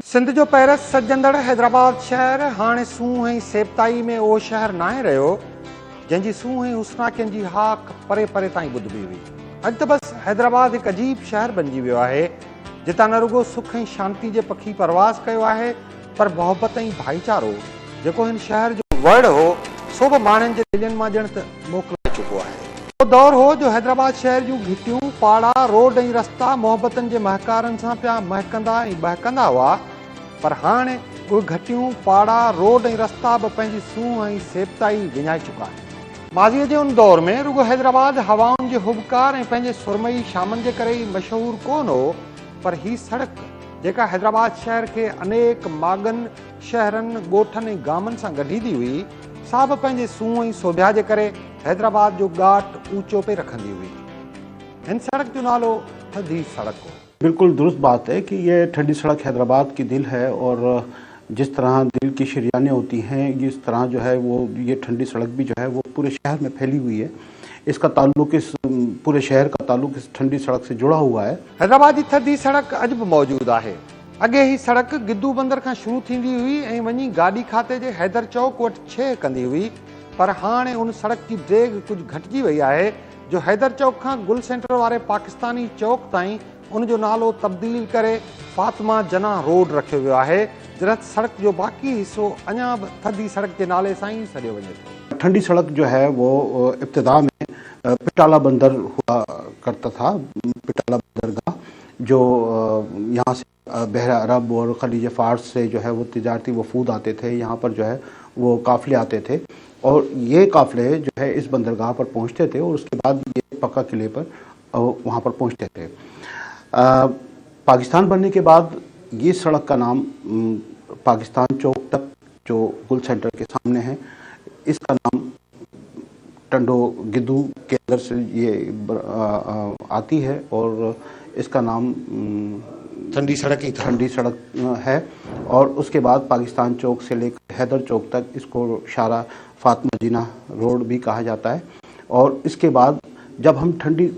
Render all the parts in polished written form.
सिंध जो पैरस सजंदड़ हैदराबाद शहर हाणे सूंह ऐं सेबताई में उहो शहर नाहे रहियो जंहिंजी सूंह ऐं उसनाकियुनि जी हाक परे परे ताईं ॿुधबी हुई। अॼु त बसि हैदराबाद हिकु अजीब शहर बणिजी वियो आहे जितां न रुगो सुख ऐं शांती जे पखी परवाज़ कयो आहे पर मोहबत ऐं भाईचारो जेको हिन शहर जो वड़ हो सो बि माण्हुनि जे दिलनि मां ॼण त मोकिले चुको आहे। उहो दौर हो जो हैदराबाद शहर जूं घिटियूं पाड़ा रोड ऐं रस्ता मोहबतनि जे महकारनि सां पिया महकंदा ऐं बहकंदा हुआ, पर हाणे उहे घटियूं पाड़ा रोड ऐं रस्ता बि पंहिंजी सूंह ऐं सेबताई विञाए चुका आहिनि। माज़ीअ जे उन दौर में रुगो हैदराबाद हवाउनि जे हुबकार ऐं पंहिंजे सुरमई शामनि जे करे ई मशहूरु कोन हो, पर ही सड़क जेका हैदराबाद शहर खे अनेक माॻनि शहरनि ॻोठनि ऐं गामनि सां गंढींदी हुई सा बि पंहिंजे सूंह ऐं सोभ्या जे करे हैदराबाद जो ॻाट ऊचो पे रखंदी हुई। हिन सड़क जो नालो थधी सड़क हो। बिल्कुल दुरुस्त बात है कि ये ठंडी सड़क हैदराबाद की दिल है और जिस तरह दिल की शरियानें होती हैं इस तरह जो है वो ये ठंडी सड़क भी जो है वो पूरे शहर में फैली हुई है। इसका ताल्लुक इस पूरे शहर का ताल्लुक इस ठंडी सड़क से जुड़ा हुआ है। हैदराबाद की थधी सड़क अॼु बि मौजूदु आहे। अॻे ही सड़क गिद्दू बंदर खां शुरू थींदी हुई ऐं वञी गाॾी खाते जे हैदर चौक वटि छेह कंदी हुई, पर हाणे उन सड़क जी डेग कुझु घटिजी वई आहे जो हैदर चौक खां गुल सेंटर वारे पाकिस्तानी चौक ताईं उन जो नालो तब्दील करे फातिमा जना रोड रखियो वियो आहे। जॾहिं सड़क जो बाक़ी हिसो अञा बि थधी सड़क जे नाले सां ई सॾियो वञे थो। ठंडी सड़क जो है वो इब्तिदा में पिटाला बंदर हुआ करता था। पिटाला बंदरगाह जो यहाँ से बहरा अरब और खलीज फार्स से जो है वो तिजारती वफूद आते थे, यहाँ पर जो है वो काफ़िले आते थे और ये काफ़िले जो है इस बंदरगाह पर पहुँचते थे और उसके बाद ये पक्का किले पर वहाँ पर पहुँचते थे। पाकिस्तान बनने के बाद ये सड़क का नाम पाकिस्तान चौक तक जो गुल सेंटर के सामने है इसका नाम टंडो गिद्दू के अंदर से ये आती है और इसका नाम ठंडी सड़क है। और उसके बाद पाकिस्तान चौक से लेकर हैदर चौक तक इसको शारा फातिमा जिना रोड भी कहा जाता है। और इसके बाद जब हम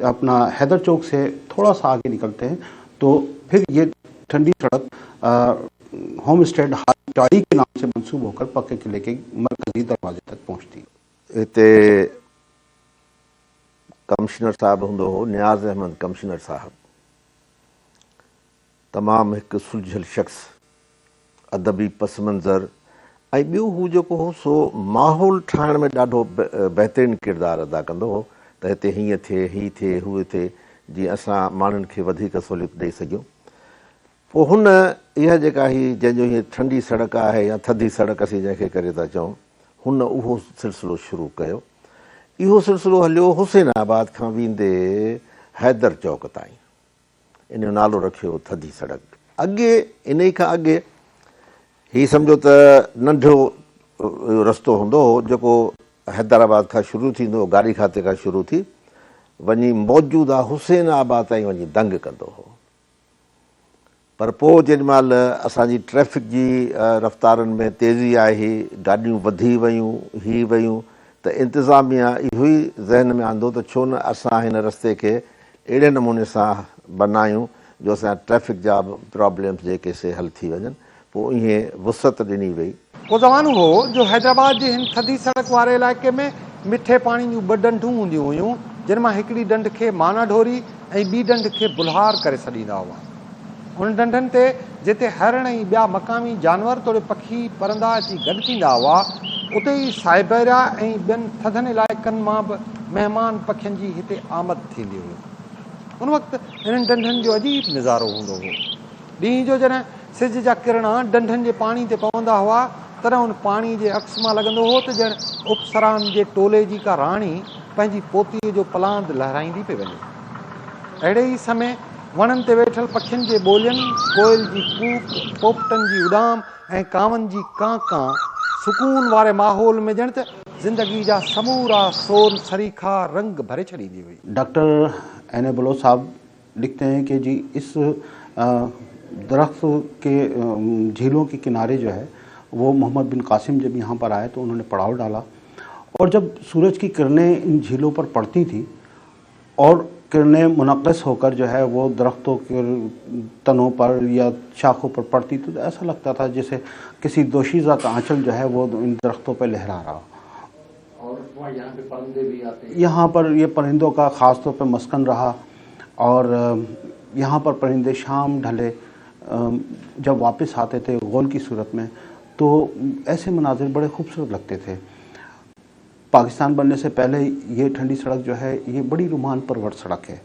अपना हैदर चौक से थोड़ा सा आगे निकलते हैं तो फिर ये ठंडी सड़क होम स्टेड हाटाड़ी के नाम से मंसूब होकर पक्के किले के मरकजी दरवाजे तक पहुंचती है। इतने कमिश्नर साहब होंदो हो नियाज़ अहमद कमिश्नर साहब, तमाम एक सुलझल शख्स, अदबी पस मंज़र ऐं ॿियो हू जेको हो सो माहौल ठाहिण में ॾाढो बहितरीन किरदार अदा कंदो हो त हिते हीअं थिए हीअ थिए हूअ थिए जीअं असां माण्हुनि खे वधीक सहूलियत ॾेई सघूं। पोइ हुन इहा जेका ही जंहिंजो हीअ ठंडी सड़क आहे या थधी सड़क असीं जंहिंखे करे था चऊं, हुन उहो सिलसिलो शुरू कयो। इहो सिलसिलो हलियो हुसैनाबाद खां वेंदे हैदर चौक ताईं, इन जो नालो रखियो थधी सड़क। अॻे इन खां अॻे हीअ सम्झो त नंढो रस्तो हूंदो हो जेको हैदराबाद खां शुरू थींदो, गाड़ी खाते खां शुरू थी वञी मौजूदा हुसैनाबाद ताईं वञी दंग कंदो हो। पर पोइ जेॾीमहिल असांजी ट्रैफ़िक जी रफ़्तारुनि में तेज़ी आई, गाॾियूं वधी वयूं ही वयूं, त इंतिज़ामिया इहो ई ज़हन में आंदो त छो न असां हिन रस्ते खे अहिड़े नमूने सां बनायूं जो असांजा ट्रैफ़िक जा प्रॉब्लम्स जेके से हल थी वञनि। पोइ ईअं वुसत ॾिनी वई। उहो ज़मानो हो जो हैदराबाद जे हिन थधी सड़क वारे इलाइक़े में मिठे पाणी जूं ॿ ढंढूं हूंदियूं हुयूं जिन मां हिकिड़ी ढंढ खे माना ढोरी ऐं ॿी ढंढ खे बुल्हार करे छॾींदा हुआ। उन ढंढनि ते जिते हरण ऐं ॿिया मक़ामी जानवर तोड़े पखी परंदा अची गॾु थींदा हुआ, उते ई साइबेरिया ऐं ॿियनि थधनि इलाइक़नि मां बि महिमान पखियुनि जी हिते आमद थींदी हुई। उन वक़्तु हिननि ढंढनि जो अजीब नज़ारो हूंदो हो। ॾींहं जो जॾहिं सिज जा किरणा ढंढनि जे पाणी ते पवंदा हुआ तॾहिं उन पाणी जे अक्स मां लॻंदो हो त ॼण उपसरान जे टोले जी का राणी पंहिंजी पोतीअ जो पलांद लहराईंदी पई वञे। अहिड़े ई समय वणनि ते वेठल पखियुनि जे ॿोलियुनि, कोयल जी कूक, पोपटनि जी उॾाम ऐं कांवनि जी कां कां सुकून वारे माहौल में ॼण त ज़िंदगी जा समूरा सोन सरीखा रंग भरे छॾींदी हुई। डॉक्टर एन बलोच साहब लिखते हैं कि जी इस दरख्त के झीलों के किनारे जो है वो मोहम्मद बिन कासिम जब यहाँ पर आए तो उन्होंने पड़ाव डाला और जब सूरज की किरणें इन झीलों पर पड़ती थी और किरणें मुनक़्क़िस होकर जो है वो दरख्तों के तनों पर या शाखों पर पड़ती, तो ऐसा लगता था जैसे किसी दोशीज़ा का आंचल जो है वो इन दरख्तों पर लहरा रहा। और यहाँ पे परिंदे भी आते हैं, यहाँ पर ये परिंदों का ख़ास तौर पर मस्कन रहा। और यहाँ पर परिंदे शाम ढले जब वापस आते थे गोल की सूरत में, तो ऐसे मनाजिर बड़े खूबसूरत लगते थे। पाकिस्तान बनने से पहले ये ठंडी सड़क जो है ये बड़ी रुमान परवर सड़क है।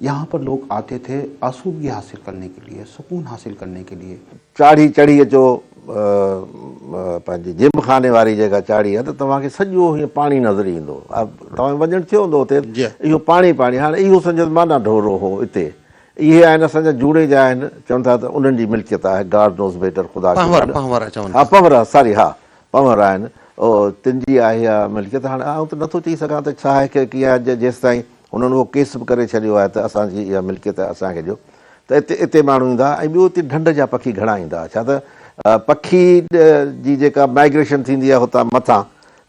यहाँ पर लोग आते थे आसूदगी हासिल करने के लिए, सुकून हासिल करने के लिए। चाढ़ी चढ़ी अचो पंहिंजी जिम खाने वारी जगह चाढ़ी आहे त तव्हांखे सॼो हीअं पाणी नज़र ईंदो। तव्हां वञणु थियो हूंदो हुते, इहो पाणी पाणी। हाणे इहो सम्झो माना ढोरो हो हिते। इहे आहिनि असांजा जूड़े जा आहिनि, चवनि था त उन्हनि जी मिल्कियत आहे। गॉड नोज़ बेटर, ख़ुदा पंवर आहिनि, तिन जी आहे इहा मिल्कियत। हाणे आउं त नथो चई सघां त छा आहे की कीअं आहे, जेसि ताईं हुननि उहो केस बि करे छॾियो आहे त असांजी इहा मिल्कियत आहे असांखे ॾियो, त हिते माण्हू ईंदा। ऐं ॿियो हिते ढंढ जा पखी घणा ईंदा। छा त पखी जी जेका माइग्रेशन थींदी आहे हुतां मथां,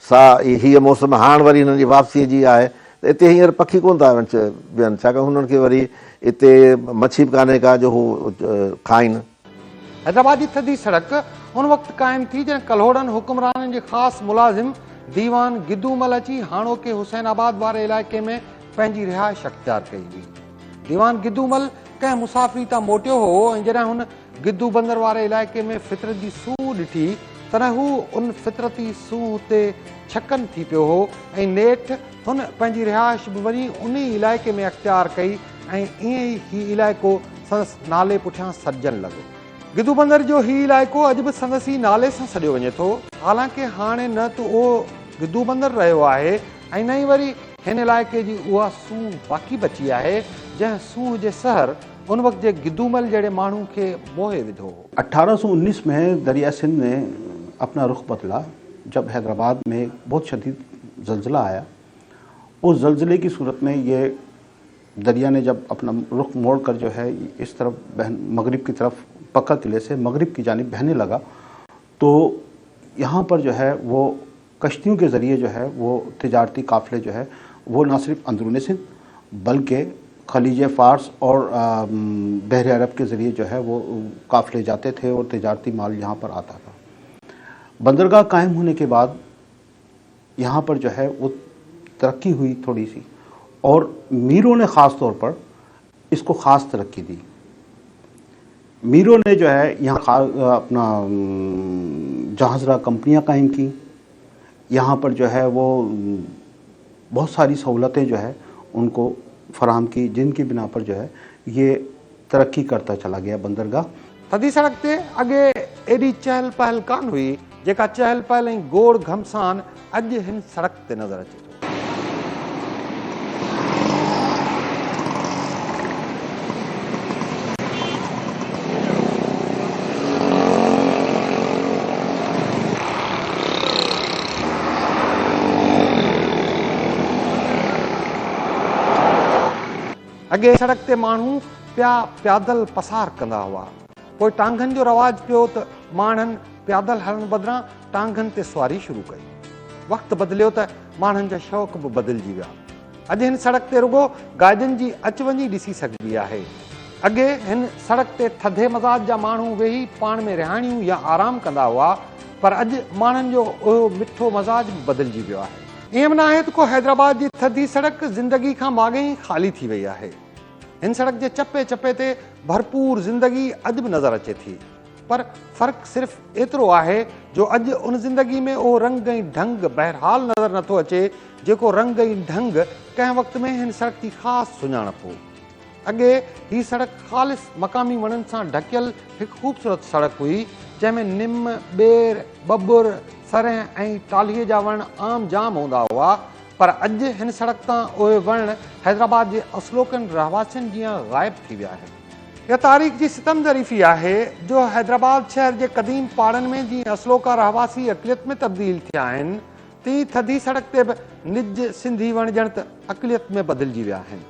सा हीअ मौसम हाणे वरी हिननि जी वापसीअ जी आहे, त हिते हींअर पखी कोन था ॿियनि, छाकाणि हुननि खे वरी हिते मच्छी बि कान्हे का जो हू खाइनि। हैदराबाद जी थधी सड़क उन वक़्तु क़ाइमु थी जॾहिं कल्होड़नि हुक्मराननि जे ख़ासि मुलाज़िम दीवान गिद्दूमल अची हाणोके हुसैनाबाद वारे इलाइक़े में पंहिंजी रिहाइश अख़्तियार कई हुई। दीवान गिद्दूमल कंहिं मुसाफ़िरी तां मोटियो हो ऐं जॾहिं हुन गिद्दू बंदर वारे इलाइक़े में फितरत जी सूह ॾिठी तॾहिं हू उन फितरती सूह ते छकनि थी पियो हो ऐं नेठि हुन पंहिंजी रिहाइश बि वरी उन इलाइक़े में अख़्तियार कई ऐं ईअं ई हीउ इलाइक़ो संदसि नाले पुठियां सॾजणु लॻो। गिद्दू बंदर जो हीउ इलाइक़ो अॼु बि संदसि नाले सां सॾियो वञे थो। हालांकि हाणे न त उहो गिद्दू बंदर रहियो आहे ऐं न ई वरी हिन इलाइक़े जी उहा सूह बाक़ी बची आहे जंहिं सूह जे सहर उन वक़्त जे गिद्दूमल जहिड़े माण्हू खे मोहे विधो। 1819 में दरिया सिंध ने अपना रुख बदला जब हैदराबाद में बहुत शदीद ज़लज़ला आया। उस ज़लज़ले की सूरत में ये दरिया ने जब अपना रुख मोड़ कर जो है इस तरफ मगरिब की तरफ पक्का किले से मगरिब की जानिब बहने लगा, तो यहाँ पर जो है वो कश्तियों के ज़रिए जो है वो तिजारती काफ़िले जो है वो न सिर्फ अंदरूनी सिंध बल्कि खलीज फ़ारस और बहर अरब के ज़रिए जो है वो काफ़िले जाते थे और तिजारती माल यहाँ पर आता था। बंदरगाह कायम होने के बाद यहाँ पर जो है वो तरक्की हुई थोड़ी सी, और मीरों ने ख़ास तौर पर इसको ख़ास तरक्की दी। मीरों ने जो है यहाँ अपना जहाज़राह कंपनियाँ कायम की। यहाँ पर जो है वो बहुत सारी सहूलतें जो है उनको फराहम की, जिनकी बिना पर जो है ये तरक्की करता चला गया बंदरगाह। थधी सड़क ते अॻे एॾी चहल पहल कान हुई जेका चहल पहल ऐं गोड़ घमसान अॼु हिन सड़क ते नज़र अचे थो। अॻे सड़क ते माण्हू प्यादल पसार कंदा हुआ। पोइ टांगनि जो रवाज पियो त माण्हुनि प्यादल हलण बदिरां टांगनि ते सवारी शुरू कई। वक़्तु बदिलियो त माण्हुनि जा शौक़ बि बदिलिजी विया। अॼु हिन सड़क ते रुगो गाॾियुनि जी अचवञी ॾिसी सघिबी आहे। अॻे हिन सड़क ते थधे मज़ाज जा माण्हू वेही पाण में रिहाणियूं या आराम कंदा हुआ, पर अॼु माण्हुनि जो उहो मिठो मज़ाज बि बदिलिजी वियो आहे। ईअं बि न आहे त को हैदराबाद जी थधी सड़क ज़िंदगी खां माॻई ख़ाली थी वई आहे। हिन सड़क जे चपे चपे ते भरपूर ज़िंदगी अॼु बि नज़र अचे थी, पर फ़र्क़ु सिर्फ़ु एतिरो आहे जो अॼु उन ज़िंदगी में उहो रंग ऐं ढंग बहरहाल नज़र नथो अचे जेको रंग ऐं ढंग कंहिं वक़्त में हिन सड़क जी ख़ासि सुञाणप हो। अॻे हीअ सड़क ख़ालिस मक़ामी वणनि सां ढकियल हिकु ख़ूबसूरत सड़क हुई, जंहिंमें निम, ॿेर, बबुर, सरह ऐं टालीअ जा वण आम जाम हूंदा हुआ, पर अॼु हिन सड़क तां उहे वण हैदराबाद जे असलोकनि रहवासियुनि जीअं ग़ाइबु थी विया आहिनि। इहा तारीख़ जी सितम ज़रीफ़ी आहे जो हैदराबाद शहर जे क़दीम पाड़नि में जीअं असलोका रहवासी अक़लियत में तब्दील थिया आहिनि, तीअं थधी सड़क ते बि निज सिंधी वण ॼण त अक़लियत में बदिलिजी विया आहिनि।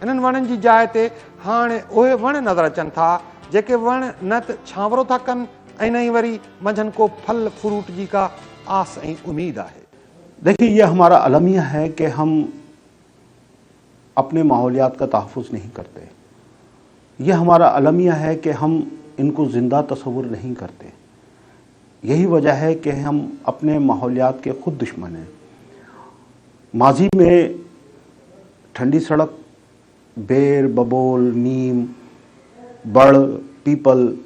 इन्हनि वणनि जी जाइ ते हाणे उहे वण नज़र अचनि था जेके वण न त छांवरो था कनि ऐं न ई वरी मंझंदि को फल फ्रूट जी का आस ऐं उम्मीद आहे। देखिए, ये हमारा अलमिया है कि हम अपने माहौलियात का तहफ़्फ़ुज़ नहीं करते। यह हमारा अलमिया है कि हम इनको ज़िंदा तस्वुर नहीं करते। यही वजह है कि हम अपने माहौलियात के ख़ुद दुश्मन हैं। माजी में ठंडी सड़क बेर, बबोल, नीम, बड़, पीपल,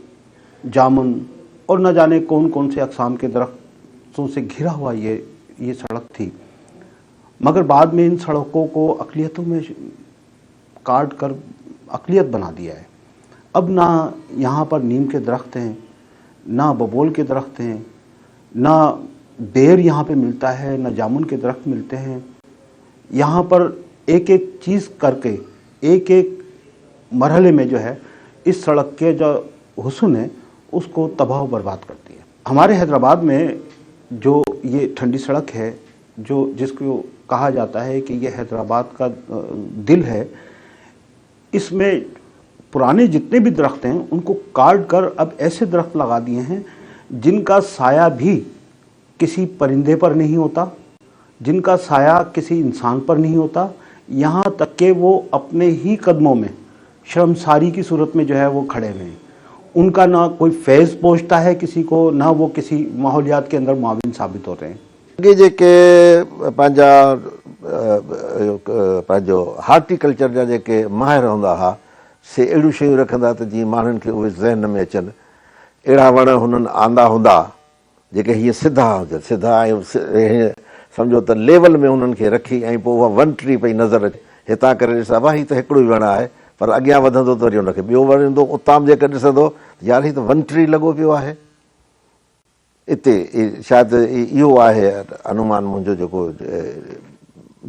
जामुन और न जाने कौन कौन से अक़साम के दरख्तों से घिरा हुआ ये सड़क थी। मगर बाद में इन सड़कों को अक़लियतों में काट कर अक़लियत बना दिया है। अब ना यहाँ पर नीम के दरख्त हैं, ना बबोल के दरख्त हैं, ना बेर यहाँ पे मिलता है, ना जामुन के दरख्त मिलते हैं। यहाँ पर एक एक चीज़ करके एक एक मरहले में जो है इस सड़क के जो हुस्न है उसको तबाह बर्बाद करती है। हमारे हैदराबाद में जो ये ठंडी सड़क है, जो जिसको कहा जाता है कि ये हैदराबाद का दिल है, इसमें पुराने जितने भी दरख्त हैं उनको काट कर अब ऐसे दरख्त लगा दिए हैं जिनका साया भी किसी परिंदे पर नहीं होता, जिनका साया किसी इंसान पर नहीं होता। यहाँ तक कि वो अपने ही कदमों में शर्मसारी की सूरत में जो है वो खड़े हुए हैं। उनका ना कोई फैज़ पहुँचता है किसी को, ना वो किसी माहौलियात के अंदर मुआविन साबित हो रहे हैं। अॻे जेके पंहिंजो हार्टिकल्चर जा जेके माहिर हूंदा हुआ से अहिड़ियूं शयूं रखंदा त जीअं माण्हुनि खे उहे ज़हन में अचनि। अहिड़ा वण हुननि आंदा हूंदा जेके हीअं सिधा हुजनि, सिधा ऐं सम्झो त लेवल में उन्हनि खे रखी ऐं पोइ उहा वन ट्री पई नज़र अचे। हितां करे ॾिसां भाई हीउ त हिकिड़ो ई वण आहे, पर अॻियां वधंदो त वरी हुनखे ॿियो वण ईंदो। उतां जेकर ॾिसंदो यार हीउ त वन ट्री लॻो पियो आहे। हिते शायदि इहो आहे अनुमान मुंहिंजो जेको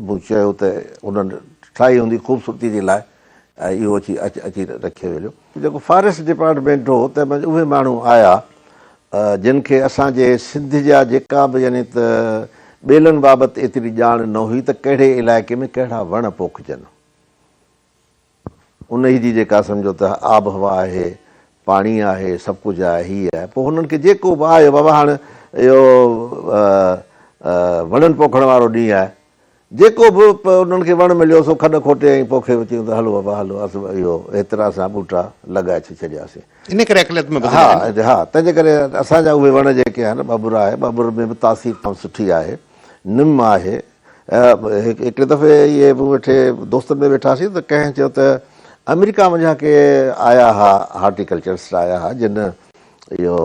मूं चयो त उन्हनि ठाही हूंदी ख़ूबसूरती जे लाइ, इहो अची रखियो वेंदो। जेको फॉरेस्ट डिपार्टमेंट हो त उहे माण्हू आया जिन खे असांजे सिंध जा जेका बि यानी त ॿेलनि बाबति एतिरी ॼाण न हुई त कहिड़े इलाइक़े में कहिड़ा वण पोखजनि। उन जी जेका सम्झो त आब हवा आहे, पाणी आहे, सभु कुझु आहे, हीअ आहे। पोइ हुननि खे जेको बि आयो बाबा हाणे इहो वणनि पोखण वारो ॾींहुं आहे, जेको बि उन्हनि खे वण मिलियो सो खॾ खोटे ऐं पोखे अची त हलो बाबा हलो असां इहो एतिरा सां ॿूटा लॻाए छॾियासीं। इन करे अक़लियत में हा हा, तंहिंजे करे असांजा उहे वण जेके आहिनि, बबुर आहे, बबुर में बि तासीर तमामु सुठी आहे, निम आहे। हिकिड़े दफ़े इहे वेठे दोस्तनि में वेठासीं त कंहिं चयो त अमेरिका वञा के आया हुआ हार्टिकल्चरिस्ट आया हुआ जिन इहो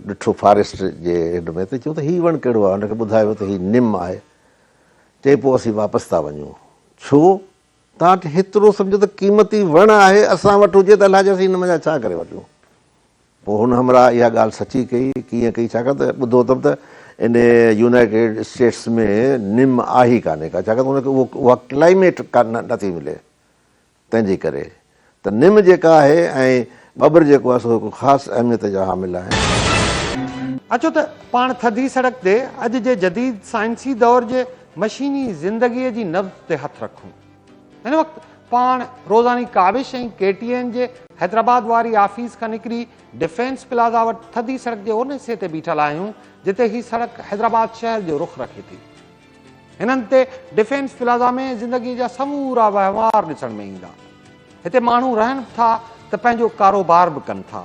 ॾिठो फॉरेस्ट जे हिन में, त चयो त हीउ वणु कहिड़ो आहे, हुनखे ॿुधायो त हीउ निम आहे। चए पोइ असीं वापसि था वञूं। छो? तव्हां वटि हेतिरो सम्झो त क़ीमती वण आहे, असां वटि हुजे त अलाए असीं हिन मज़ा छा करे वठूं। पोइ हुन हमरा इहा ॻाल्हि सची कई। कीअं कई? छाकाणि त ॿुधो अथमि त इन यूनाइटेड स्टेट्स में निम आहे ई कान्हे का, छाकाणि त हुनखे उहा क्लाइमेट नथी मिले। तंहिंजे करे त निम जेका आहे ऐं बबर जेको आहे सो ख़ासि अहमियत जा हामिल आहिनि। अचो त पाण थधी सड़क ते अॼु जे जदीद साइंसी दौर जे मशीनी ज़िंदगीअ जी नब्ज़ ते हथु रखूं। हिन वक़्तु पाण रोज़ानी काबिश ऐं KTN जे हैदराबाद वारी ऑफिस खां निकिरी डिफेंस प्लाज़ा वटि थधी सड़क जे उन हिसे ते बीठल आहियूं जिते हीअ सड़क हैदराबाद शहर जो रुख़ रखे थी। हिननि ते डिफेंस प्लाज़ा में ज़िंदगी जा समूरा वहिंवार ॾिसण में ईंदा। हिते माण्हू रहनि था त पंहिंजो कारोबार बि कनि था।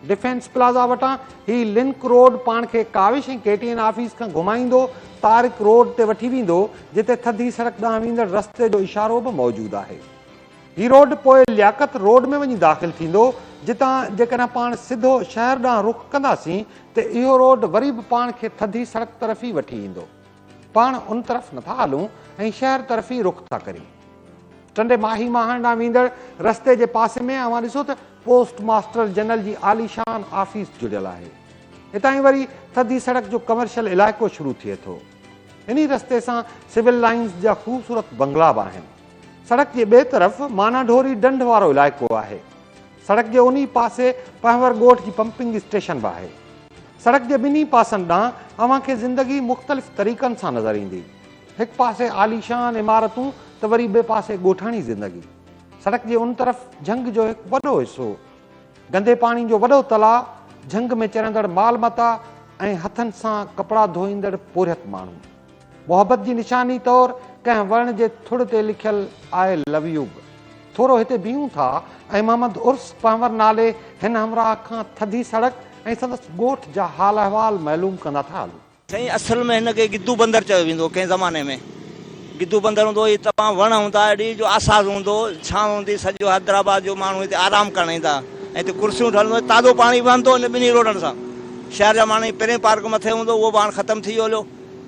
डिफेंस प्लाज़ा वटां ही लिंक रोड पाण खे काविश ऐं KTN ऑफिस खां घुमाईंदो तारिक रोड ते वठी वेंदो, जिते थधी सड़क ॾांहुं वेंदड़ रस्ते जो इशारो बि मौजूदु आहे। ही रोड पोइ लियाकत रोड में वञी दाख़िल थींदो, जितां जेकॾहिं पाण सिधो शहर ॾांहुं रुख़ कंदासीं त इहो रोड वरी बि पाण खे थधी सड़क तरफ़ ई वठी ईंदो। पाण उन तरफ़ नथा हलूं ऐं शहर तरफ़ ई रुख़ था करियूं। टंडे माही माहण ॾांहुं वेंदड़ रस्ते जे पासे में अवां ॾिसो त पोस्ट मास्टर जनरल जी आलीशान ऑफिस जुड़ियल आहे। हितां ई वरी थधी सड़क जो कमर्शियल इलाइक़ो शुरू थिए थो। इन रस्ते सां सिविल लाइन्स जा ख़ूबसूरत बंगला बि आहिनि। सड़क जे ॿिए तरफ़ माना ढोरी ढंढ वारो इलाइक़ो आहे। सड़क जे उन पासे पहवर ॻोठ जी पंपिंग स्टेशन बि आहे। सड़क जे ॿिन्ही पासनि ॾांहुं अव्हां खे ज़िंदगी मुख़्तलिफ़ तरीक़नि सां नज़र ईंदी। हिकु पासे आलीशान इमारतूं त वरी ॿिए पासे ॻोठाणी ज़िंदगी। सड़क जे उन तरफ़ झंग जो हिकु वॾो हिसो, गंदे पाणी जो वॾो तलाउ, झंग में चरंदड़ माल मता ऐं हथनि सां कपिड़ा धोईंदड़ पुरियत माण्हू। मोहबत जी निशानी तौरु कंहिं वण जे थुड़ ते लिखियल आई लव यू। थोरो हिते बीहूं था ऐं मोहम्मद उर्स पंवर नाले हिन हमराह खां थधी सड़क ऐं संदसि ॻोठ जा हाल अहिवाल मालूम कंदा था हलूं। साईं असल में हिनखे गिद्दू बंदर चयो वेंदो कंहिं ज़माने में। गिद्दू बंदर हूंदो, ही तमामु वण हूंदा, एॾी जो आसास हूंदो, छांव हूंदी, सॼो हैदराबाद जो माण्हू हिते आराम करण ईंदा ऐं हिते कुर्सियूं ठहंदो, ताज़ो पाणी वहंदो हिन ॿिन्ही रोडनि सां। शहर जा माण्हू पहिरें पार्क मथे हूंदो, उहो बि हाणे ख़तमु थी वियो हलियो।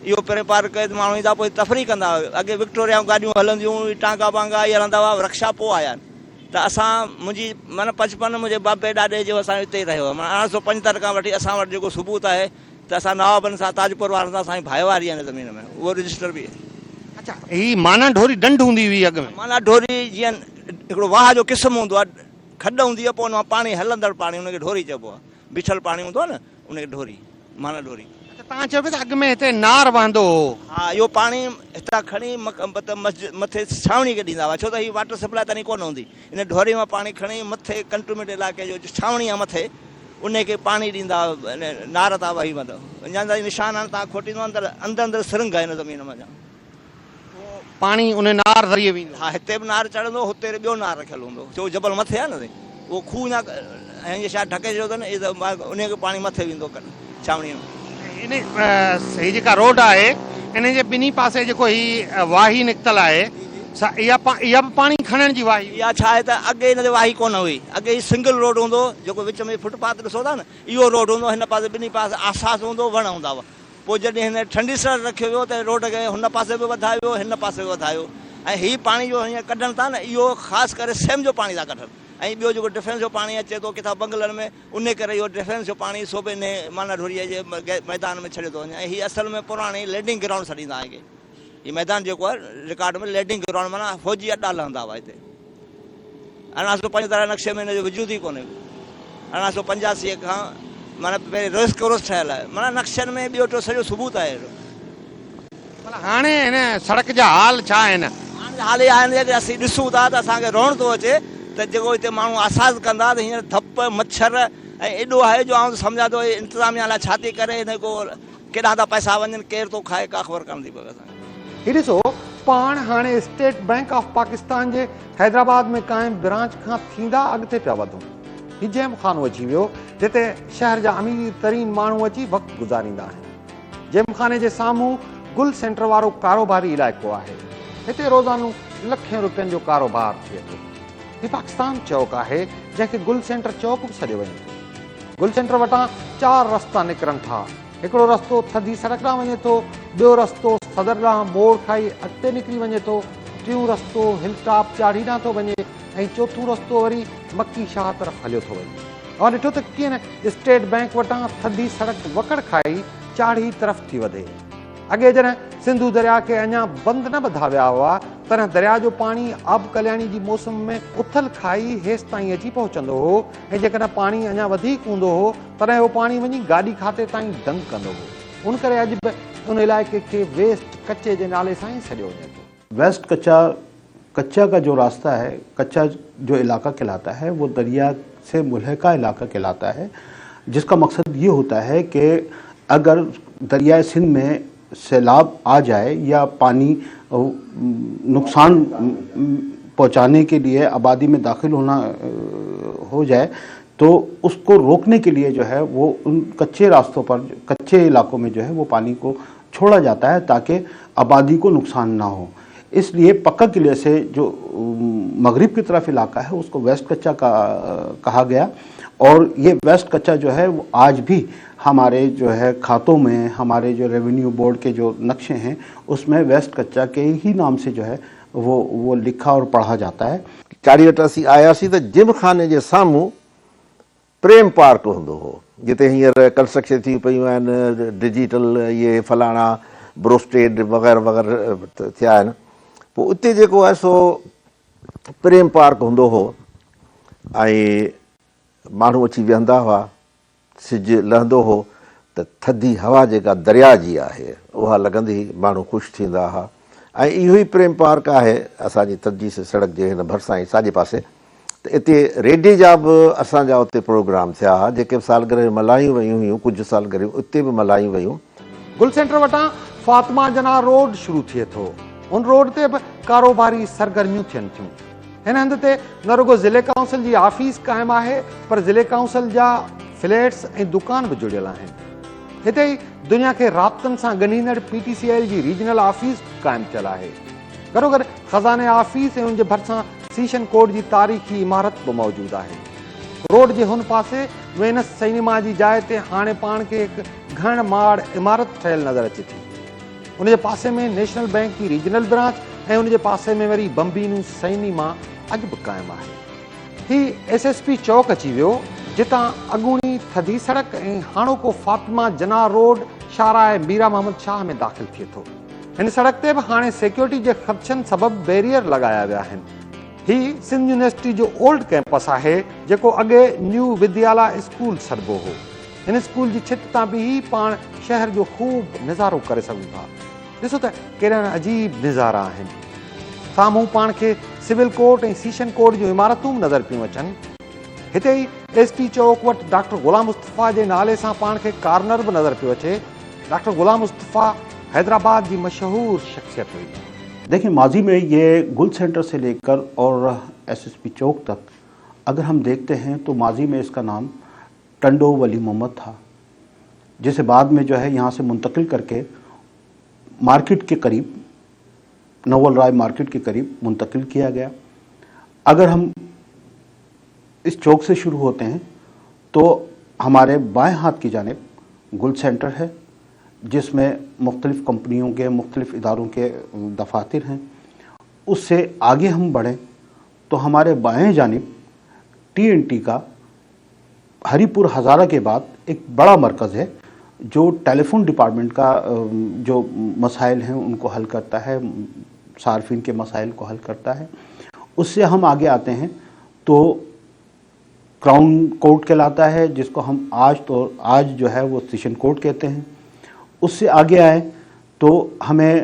इहो पहिरें पार्क माण्हू ईंदा, पोइ तफ़री कंदा हुआ। अॻे विक्टोरिया गाॾियूं हलंदियूं, टांगा वांगा इहे हलंदा हुआ, रिक्शा पोइ आया आहिनि। त असां मुंहिंजी माना बचपन मुंहिंजे बाबे ॾाॾे जो असां हिते ई रहियो आहे। माना 1875 खां वठी असां वटि जेको सबूत आहे त असां नवाबनि सां ताजपुर वारनि सां असांजी भाईवारी आहे हिन ज़मीन में, उहो रजिस्टर बि आहे। अच्छा, ही माना ढोरी ढंढ हूंदी हुई अॻ में? माना ढोरी जीअं हिकिड़ो वाह जो क़िस्म हूंदो आहे, खॾ हूंदी आहे, पोइ हुन मां पाणी हलंदड़ पाणी हुनखे ढोरी चइबो आहे। बिछल पाणी हूंदो आहे न उनखे ढोरी, माना ढोरी। तव्हां चयो पिया त अॻ में हिते नार वहंदो हो? हा, इहो पाणी हितां खणी मथे छावणी खे ॾींदा हुआ, छो त हीअ वाटर सप्लाई तनी कोन हूंदी। इन ढोरी मां पाणी खणी मथे कंटोनमेंट इलाइक़े जो छावणी आहे मथे, उनखे पाणी ॾींदा हुआ। नार था वही मतिलबु अञा ताईं निशान आहिनि, तव्हां खोटींदो अंदरि अंदरि सिरंग आहे हिन ज़मीन में। पाणी उन नार ज़रिए वेंदो? हा, हिते बि नार चढ़ंदो, हुते ॿियो नार रखियलु हूंदो, छो जबल मथे आहे न, उहो खूह न ऐं इहे छा ढके छॾियो अथनि, उनखे पाणी मथे वेंदो छावणीअ में। इन हीअ जेका रोड आहे इन जे ॿिन्ही पासे जेको ही वाही निकितल आहे, इहा बि पाणी खणण जी वाही? इहा छा आहे त अॻे हिन ते वाही कोन हुई, अॻे ही सिंगल रोड हूंदो, जेको विच में फुटपाथ ॾिसो था न, इहो रोड हूंदो। हिन पासे ॿिन्ही पासे आसास हूंदो, वण हूंदा हुआ। पोइ जॾहिं हिन ठंडी सड़क रखियो वियो त रोड खे हुन पासे बि वधायो, हिन पासे बि वधायो। ऐं हीउ पाणी जो हीअं कढनि था न, इहो ख़ासि करे सेम जो पाणी था कढनि। ऐं ॿियो जेको डिफेंस जो पाणी अचे थो किथां बंगलनि में, उन करे इहो डिफेंस जो पाणी सोबे ने माना ढोरीअ जे मैदान में छॾे थो वञे। ऐं हीअ असल में पुराणी लैंडिंग ग्राउंड छॾींदा आहिनि। हीअ मैदान जेको आहे रिकॉर्ड में लैंडिंग ग्राउंड माना फौजी अॾा लहंदा हुआ हिते। 1875 नक्शे में हिन जो वजूद ई कोन्हे। 1885 खां माना पहिरीं रेस कोर्स ठहियलु आहे, माना नक्शनि में ॿियो टियों सॼो सबूत आहे। हाणे हिन सड़क जा हाल छा आहिनि? हाणे हाल इहा आहिनि कि असीं ॾिसूं था त असांखे रोअण थो अचे त जेको हिते माण्हू आसास कंदा त हींअर धप मच्छर ऐं एॾो आहे जो आउं सम्झां थो इंतिज़ामिया लाइ छा थी करे, हिन को केॾां था पैसा वञनि, केरु थो खाए, का ख़बर कान थी पए असांखे। हीअ ॾिसो, पाण हाणे स्टेट बैंक ऑफ पाकिस्तान जे हैदराबाद में क़ाइमु ब्रांच खां थींदा अॻिते पिया वधूं। हीउ जेम खानो अची वियो जिते शहर जा अमीर तरीन माण्हू अची वक़्तु गुज़ारींदा आहिनि। जेम खाने जे साम्हूं गुल सेंटर वारो कारोबारी इलाइक़ो आहे। हिते रोज़ानो लखें रुपयनि जो कारोबार थिए थो। हीउ पाकिस्तान चौक आहे जंहिंखे गुल सेंटर चौक बि सॾियो वञे थो। गुल सेंटर वटां 4 रस्ता निकिरनि था। हिकिड़ो रस्तो थधी सड़क ॾांहुं वञे थो, ॿियो रस्तो सदर ॾांहुं मोड़ खाई अॻिते निकिरी वञे थो, टियों रस्तो हिल टॉप चाढ़ी ॾांहुं थो वञे ऐं चोथों रस्तो वरी मक्की शाह तरफ़ हलियो थो वञे। और ॾिठो त कीअं न स्टेट बैंक वटां थधी सड़क वकड़ खाई चाढ़ी तरफ़ थी वधे। अॻे जॾहिं सिंधू दरिया खे अञा बंदि न ॿधा विया हुआ, तॾहिं दरिया जो पाणी आब कल्याणी जी मौसम में उथल खाई हेसि ताईं अची पहुचंदो हो ऐं जेकॾहिं पाणी अञा वधीक हूंदो हो तॾहिं उहो पाणी वञी गाॾी खाते ताईं दंग कंदो हो। उन करे अॼु बि उन इलाइक़े खे वेस्ट कच्चे जे नाले सां ई सॾियो वञे थो। वेस्ट कच्चा का जो रास्ता है, कच्चा जो इलाका कहलाता है, वो दरिया से मुल्हका इलाका कहलाता है, जिसका मकसद ये होता है कि अगर दरियाए सिंध में सैलाब आ जाए या पानी नुकसान पहुंचाने के लिए आबादी में दाखिल हो जाए तो उसको रोकने के लिए जो है वो उन कच्चे रास्तों पर, कच्चे इलाकों में जो है वो पानी को छोड़ा जाता है ताकि आबादी को नुकसान ना हो। इसलिए पक्का किले से जो मगरिब की तरफ इलाका है उसको वेस्ट कच्चा कहा गया। और ये वेस्ट कच्चा जो है वो आज भी हमारे जो है खातों में, हमारे जो रेवेन्यू बोर्ड के जो नक्शे हैं उसमें वेस्ट कच्चा के ही नाम से जो है वो लिखा और पढ़ा जाता है। 84 आयासीं त जिम खाने जे साम्हूं प्रेम पार्क हूंदो हो, जिते हींअर कंस्ट्रक्शन थी पियूं आहिनि, डिजिटल इहे फलाणा ब्रोस्टेड वग़ैरह वग़ैरह थिया आहिनि। पोइ उते जेको आहे सो प्रेम पार्क हूंदो हो ऐं माण्हू अची वेहंदा हुआ, सिजु लहंदो हो त थधी हवा जेका दरिया जी आहे उहा लॻंदी, माण्हू ख़ुशि थींदा हुआ। ऐं इहो ई प्रेम पार्क आहे असांजी थधी सड़क जे हिन भरिसां ई साॼे पासे। त हिते रेडियो जा बि असांजा उते प्रोग्राम थिया हुआ, जेके सालगिरह मल्हायूं वयूं हुयूं, कुझु सालगिरह उते बि मल्हायूं वयूं। गुल सेंटर वटां फातिमा जना रोड शुरू थिए थो। उन रोड ते बि कारोबारी सरगर्मियूं थियनि थियूं। हिन हंध ते न रुगो ज़िले काउंसिल जी ऑफिस क़ाइमु आहे, पर ज़िले काउंसिल जा फ्लैट्स ऐं दुकान बि जुड़ियल आहिनि। हिते ई दुनिया खे राब्तनि सां ॻंढींदड़ PTCL जी रीजनल ऑफिस क़ाइमु थियल आहे। गॾो गॾु खज़ाने ऑफिस ऐं उन जे भरिसां सीशन कोर्ट जी तारीख़ी इमारत बि मौजूदु आहे। रोड जे हुन पासे वेनस सिनेमा जी जाइ ते हाणे पाण खे हिकु घण माड़ इमारत ठहियल नज़र अचे थी। उन जे पासे में नेशनल बैंक जी रीजनल ब्रांच ऐं उन जे पासे में वरी बम्बीनू सिनेमा अॼु बि क़ाइमु आहे। ही SSP चौक अची वियो, जितां अॻूणी थधी सड़क ऐं हाणोको फातिमा जना रोड शाहराह मीरा मोहम्मद शाह में दाख़िल थिए थो। हिन सड़क ते बि हाणे सिक्योरिटी जे ख़दशनि सबबि बैरियर लॻाया विया आहिनि। ही सिंध यूनिवर्सिटी जो ओल्ड कैंपस आहे, जेको अॻे न्यू विद्याला स्कूल सॾिबो हो। हिन स्कूल जी छित तां बि ही पाण शहर जो ख़ूब नज़ारो करे सघूं था। ॾिसो त कहिड़ा अजीब नज़ारा आहिनि। साम्हूं पाण खे सिविल कोर्ट ऐं सीशन कोर्ट जूं इमारतूं नज़र पियूं अचनि। हिते ई SP चौक वटि डॉक्टर गुलाम मुस्तफ़ा जे नाले सां पाण खे कार्नर बि नज़र पियो अचे। डॉक्टर गुलाम मुस्तफ़ा हैदराबाद की मशहूर शख्सियत हुई। देखिए, माजी में ये गुल सेंटर से लेकर और SSP चौक तक अगर हम देखते हैं तो माजी में इसका नाम टंडो वली मोहम्मद था, जिसे बाद में जो है यहाँ से मुंतकिल करके मार्केट के करीब, नवल राय मार्केट के करीब मुंतकिल किया गया। अगर हम इस चौक से शुरू होते हैं तो हमारे बाएं हाथ की जानिब गुल सेंटर है, जिसमें मुख्तलिफ़ कंपनियों के, मुख्तलिफ़ इदारों के दफातर हैं। उससे आगे हम बढ़ें तो हमारे बाएं जानिब TNT का हरीपुर हज़ारा के बाद एक बड़ा मरकज़ है, जो टेलीफोन डिपार्टमेंट का जो मसाइल हैं उनको हल करता है, सार्फिन के मसाइल को हल करता है। उससे हम आगे आते हैं तो क्राउन कोर्ट कहलाता है, जिसको हम आज जो है वो सेशन कोर्ट कहते हैं। उससे आगे आए तो हमें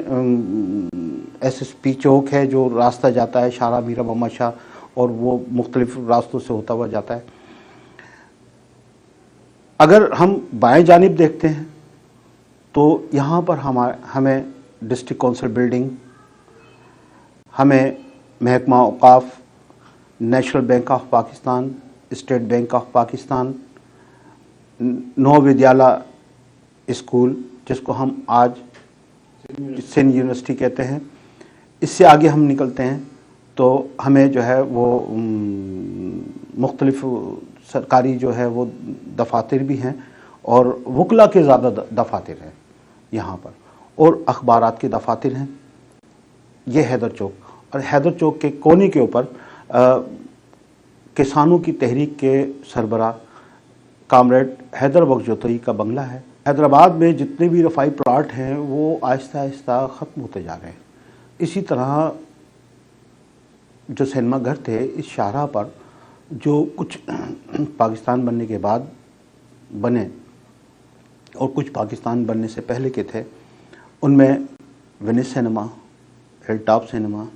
SSP चौक है, जो रास्ता जाता है शाहराह मीरा मोहम्मद शाह, और वो मुख्तलिफ रास्तों से होता हुआ जाता है। अगर हम बाएं जानिब देखते हैं तो यहाँ पर हमें डिस्ट्रिक्ट काउंसिल बिल्डिंग, हमें महकमा औकाफ, national bank of Pakistan, state bank of Pakistan, Nau Vidyala school, जिसको हम आज सिंध यूनिवर्सिटी कहते हैं। इससे आगे हम निकलते हैं तो हमें जो है वो मुख्तलिफ सरकारी जो है वो दफातर भी हैं, और वकला के ज़्यादा दफातर हैं यहाँ पर, और अखबारात के दफातर हैं। ये हैदर चौक, और हैदर चौक के कोने के ऊपर किसानों की तहरीक के सरबराह कामरेड हैदर बख्श जोतई का बंगला है। हैदराबाद में जितने भी रफ़ाई प्लाट हैं वो आहिस्ता आहिस्ता ख़त्म होते जा रहे हैं। इसी तरह जो सिनेमा घर थे इस शाहराह पर, जो कुछ पाकिस्तान बनने के बाद बने और कुछ पाकिस्तान बनने से पहले के थे, उनमें Venice cinema, Hilltop cinema,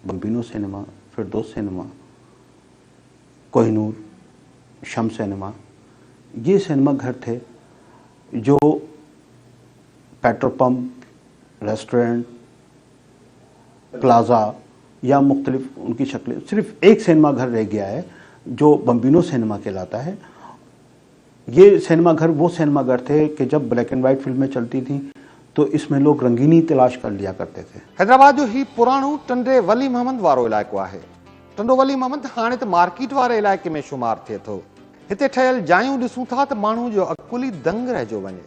Bambino cinema, Firdaus cinema, Kohinoor, Sham cinema, ये सिनेमा घर थे जो पेट्रोल पंप, रेस्टोरेंट, प्लाज़ा या मुख्तलिफ उनकी शक्लें, सिर्फ एक सिनेमा घर रह गया है जो बम्बिनो सिनेमा कहलाता है। ये सिनेमा घर वो सिनेमा घर थे कि जब ब्लैक एंड वाइट फिल्में चलती थी तो इसमें लोग रंगीनी तलाश कर लिया करते थे। हैदराबाद जो ही पुराणो टंडे वली मोहम्मद वारो इलाइक़ो आहे। टंडो वली मोहम्मद हाणे त मार्केट वारे इलाइक़े में शुमार थिए थो। हिते ठहियल जायूं ॾिसूं था त माण्हू जो अकुली दंग रहिजो वञे।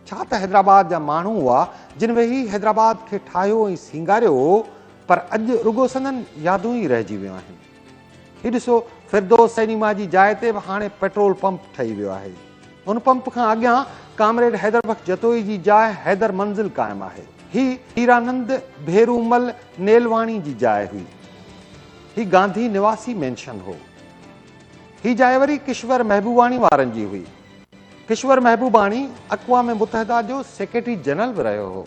छा त हैदराबाद जा माण्हू हुआ जिन वेही हैदराबाद खे ठाहियो ऐं सींगारियो, पर अॼु रुगो संदनि यादूं ई रहिजी वियूं आहिनि। हीउ ॾिसो, फिरदौस सिनेमा जी जाइ ते बि हाणे पेट्रोल पंप ठही वियो आहे। उन पंप खां अॻियां कामरेड हैदर बख्श जतोई जी जाइ हैदर मंज़िल क़ाइमु आहे। ही हीरानंद भेरूमल नेलवाणी जी जाइ हुई। ही गांधी निवासी मेंशन हो। ही जाइ वरी किश्वर महबूबाणी वारनि जी हुई। किश्वर महबूबाणी अक़वाम मुतहदा जो सेक्रेटरी जनरल बि रहियो हो।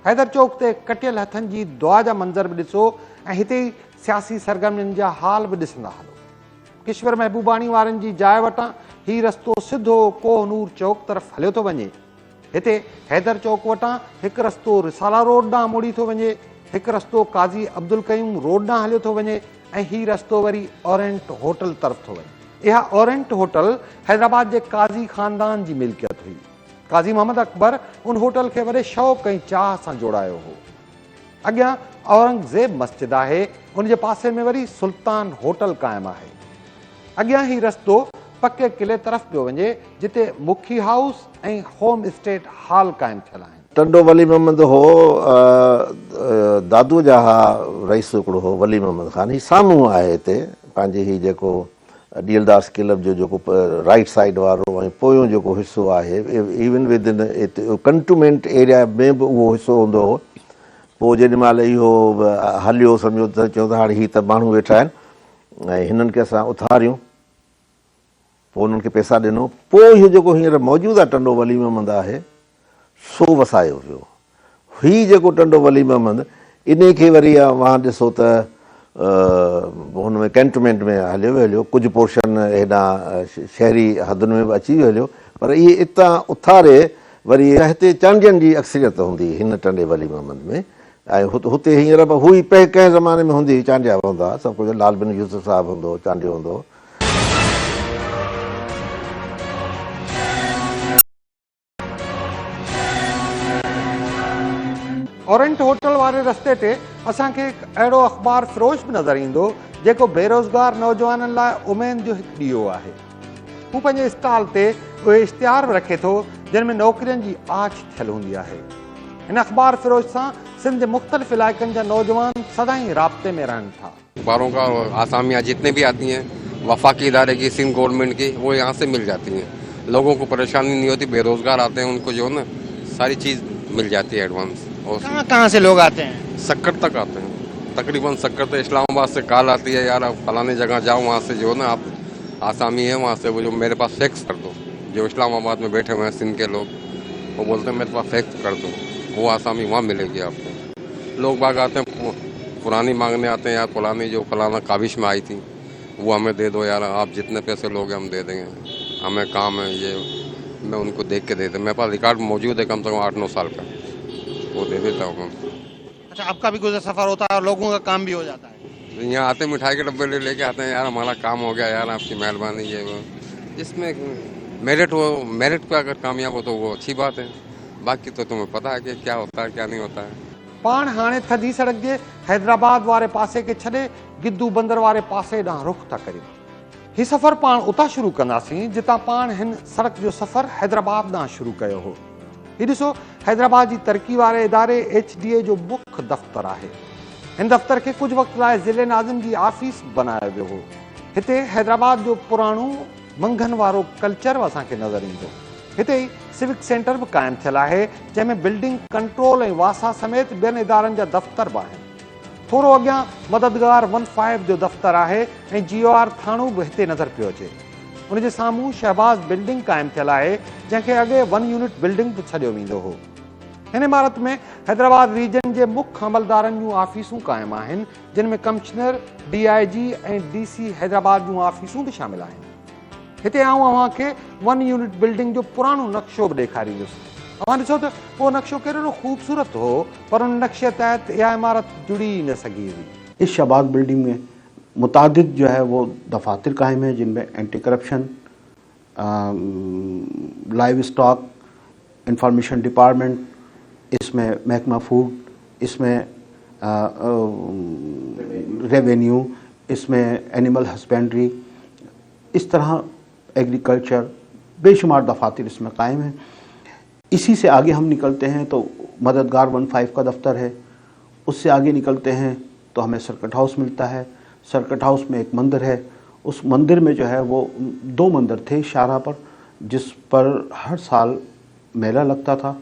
हैदर चौक ते कटियल हथनि जी दुआ जा मंज़र बि ॾिसो ऐं हिते ई सियासी सरगर्मियुनि जा हाल बि ॾिसंदा हलो। किश्वर महबूबाणी वारनि जी जाइ वटां ही रस्तो सिधो कोहनूर चौक तरफ़ हलियो थो वञे। हिते हैदर चौक वटां हिकु रस्तो रिसाला रोड ॾांहुं मुड़ी थो वञे। एक रस्तो काज़ी अब्दुल कयूम रोड ना हलियो थो वञे ऐं ही रस्तो वरी ओरेंट होटल तरफ़ थो वञे। इहा ओरेंट होटल हैदराबाद जे काज़ी ख़ानदान जी मिल्कियत हुई। काज़ी मोहम्मद अकबर उन होटल खे वॾे शौक़ ऐं चाह सां जोड़ायो हो। अॻियां औरंगज़ेब मस्जिद आहे, उन जे पासे में वरी सुल्तान होटल क़ाइमु आहे। अॻियां ही रस्तो पके किले तरफ़ पियो वञे जिते मुखी हाउस ऐं होम स्टेट हॉल क़ाइमु थियल आहिनि। टंडो वली मोहम्मद हो दादू जा रईस हिकिड़ो हो वली मोहम्मद ख़ान। ही साम्हूं आहे हिते पंहिंजे ही जेको डीलदास क्लब जो जेको राइट साइड वारो ऐं पोयों जेको हिसो आहे, even with in cantonment area में बि उहो हिसो हूंदो हो। पोइ जेॾी महिल इहो हलियो सम्झो त चऊं त हाणे हीअ त माण्हू वेठा आहिनि ऐं हिननि खे असां उथारियूं, पोइ उन्हनि खे पैसा ॾिनो, पोइ इहो जेको हींअर मौजूदु आहे टंडो वली मोहम्मद आहे सो वसायो वियो। हीउ जेको टंडो वली मोहम्मद इन खे वरी वहां ॾिसो त हुन में कैंटोनमेंट में हलियो हलियो, कुझु पोर्शन हेॾां शहरी हदुनि में बि अची वियो हलियो, पर इहे इतां उथारे वरी हिते चांडियनि जी अक्सरियत हूंदी हिन टंडे वली मोहम्मद में। ऐं हुते हींअर बि हुई कंहिं ज़माने में हूंदी, चांडिया हूंदा सभु कुझु, लाल बिन यूसुफ साहिबु हूंदो, चांडियो हूंदो। ओरेंट होटल वारे रस्ते ते असांखे हिकु अहिड़ो अख़बार फ़रोश बि नज़र ईंदो जेको बेरोज़गार नौजवाननि लाइ उमेद जो हिकु ॾीओ आहे। हू पंहिंजे स्टॉल ते उहे इश्तिहार बि रखे थो जिन में नौकिरियुनि जी आछ थियल हूंदी आहे। हिन अख़बार फ़रोश सां सिंध जे मुख़्तलिफ़ इलाइक़नि जा नौजवान सदाईं राब्ते में रहनि था। अखबारों का आसामियाँ जितने भी आती हैं वफाकी इदारे की, सिंध गवर्नमेंट की, वो यहाँ से मिल जाती हैं। लोगों को परेशानी नहीं होती, बेरोजगार आते हैं उनको जो है ना सारी चीज़ मिल जाती है एडवांस। और कहाँ से लोग आते हैं? सक्कर तक आते हैं, तकरीबन सक्कर तो इस्लामाबाद से कॉल आती है, यार आप फलाने जगह जाओ, वहाँ से जो है ना आप आसामी है वहाँ से वो जो मेरे पास फैक्स कर दो। जो इस्लामाबाद में बैठे हुए हैं सिंध के लोग, वो बोलते हैं मेरे पास फैक्स कर दो, वो आसामी वहाँ मिलेगी आपको। लोग बाग आते हैं पुरानी मांगने आते हैं, यार पुरानी जो फलाना काबिश में आई थी वो हमें दे दो यार, आप जितने पैसे लोगे हम दे देंगे, हमें काम है ये, मैं उनको देख के देते। मेरे पास रिकॉर्ड मौजूद है कम से कम 8-9 साल का, वो दे देता हूँ। अच्छा, आपका भी गुजर सफर होता है और लोगों का काम भी हो जाता है? यहाँ आते मिठाई के डब्बे लेके आते हैं, यार हमारा काम हो गया, यार आपकी मेहरबानी, ये वो। जिसमें मेरिट हो, मेरिट पे अगर कामयाब हो तो वो अच्छी बात है, बाकी तो तुम्हें पता है कि क्या होता है क्या नहीं होता है। पाण हाणे थधी सड़क जे हैदराबाद वारे पासे खे छॾे गिद्दू बंदर वारे पासे ॾांहुं रुख़ था करियूं। हीउ सफ़र पाण उतां शुरू कंदासीं जितां पाण हिन सड़क जो सफ़र हैदराबाद ॾांहुं शुरू कयो हो। हीउ ॾिसो, हैदराबाद जी तरक़ी वारे इदारे HDA जो मुख्य दफ़्तरु आहे। हिन दफ़्तर खे कुझु वक़्त लाइ ज़िले नाज़िम जी ऑफिस बनायो वियो हो। हिते हैदराबाद जो पुराणो मंघनि वारो कल्चर असांखे नज़र ईंदो। हिते ई सिविक सेंटर बि क़ाइमु थियल आहे जंहिंमें बिल्डिंग कंट्रोल ऐं वासा समेत ॿियनि इदारनि जा दफ़्तर बि आहिनि। थोरो अॻियां मददगार 15 जो दफ़्तरु आहे ऐं GOR थाणो बि हिते नज़र पियो अचे। उन जे साम्हूं शहबाज़ बिल्डिंग क़ाइमु थियल आहे जंहिंखे अॻे 1 यूनिट बिल्डिंग बि छॾियो वेंदो हो। हिन इमारत में हैदराबाद रीजन जे मुख्य अमलदारनि जूं ऑफिसूं क़ाइमु आहिनि जिन में कमिश्नर, DIG ऐं DC हैदराबाद जूं ऑफिसूं बि शामिल आहिनि। हिते आऊं अव्हांखे 1 यूनिट बिल्डिंग जो पुराणो नक्शो बि ॾेखारींदुसि। अव्हां ॾिसो त उहो नक्शो केॾो ख़ूबसूरत हो, पर उन नक्शे तहत इहा इमारत जुड़ी न सघी हुई। इस शहबाज बिल्डिंग में मुतादिद जो है वो दफातर कायम है जिनमें anti corruption, live stock, information department, इसमें महकमा फूड, इसमें रेवेन्यू, इसमें एनिमल हस्बेंड्री, इस तरह एग्रीकल्चर, बेशुमार दफातर इसमें कायम हैं। इसी से आगे हम निकलते हैं तो मददगार 15 का दफ्तर है। उससे आगे निकलते हैं तो हमें सर्किट हाउस मिलता है। सर्किट हाउस में एक मंदिर है। उस मंदिर में जो है वो 2 मंदिर थे शाहरा पर, जिस पर हर साल मेला लगता था।